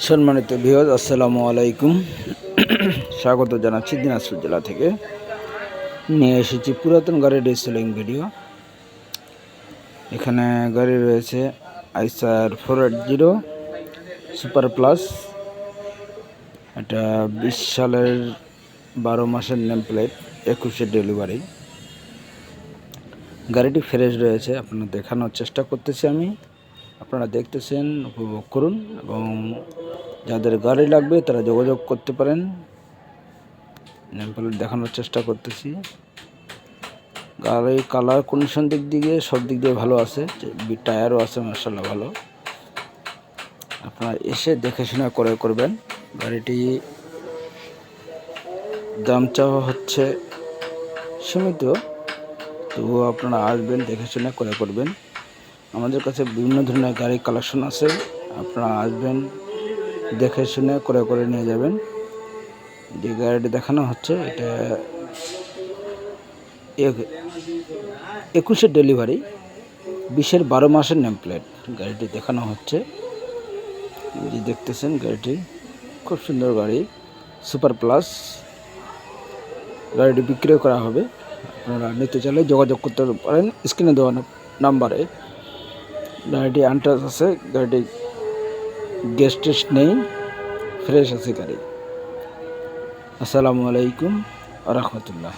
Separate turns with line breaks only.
সম্মানিত ভিউয়ার্স, আসসালামু আলাইকুম। স্বাগত জানাচ্ছি দিনাজপুর জেলা থেকে। নিয়ে এসেছি পুরাতন গাড়ির রিসেলিং ভিডিও। এখানে গাড়ি রয়েছে আইসার 480 সুপার প্লাস। এটা 20 সালের 12 মাসের নেম প্লেট, 21-এ ডেলিভারি। গাড়িটি ফ্রেশ রয়েছে, আপনাদের দেখানোর চেষ্টা করতেছি আমি। আপনারা দেখতেছেন, উপভোগ করুন এবং যাদের গাড়ি লাগবে তারা যোগাযোগ করতে পারেন। নেম প্লেট দেখানোর চেষ্টা করতেছি। গাড়ির কালার কন্ডিশন দিক দিয়ে সব দিক দিয়ে ভালো আছে, টায়ারও আছে মাশাআল্লাহ ভালো। আপনারা এসে দেখে শুনে ক্রয় করবেন। গাড়িটি দাম চাওয়া হচ্ছে সীমিত, তবুও আপনারা আসবেন, দেখে শুনে ক্রয় করবেন। আমাদের কাছে বিভিন্ন ধরনের গাড়ির কালেকশন আছে, আপনারা আসবেন, দেখে শুনে ক্রয় করে নিয়ে যাবেন। যে গাড়িটি দেখানো হচ্ছে এটা 21-এ ডেলিভারি, 20-এর 12 মাসের নেম প্লেট। গাড়িটি দেখানো হচ্ছে, যে দেখতেছেন গাড়িটি খুব সুন্দর গাড়ি, সুপার প্লাস। গাড়িটি বিক্রয় করা হবে, আপনারা নিতে চাইলে যোগাযোগ করতে পারেন স্ক্রিনে দেওয়া নাম্বারে। গাড়িটি আনটাচ আছে, গাড়িটি গ্যাস টেস্ট নেই, ফ্রেশ আছে গাড়ি। আসসালামু আলাইকুম ওয়া রাহমাতুল্লাহ।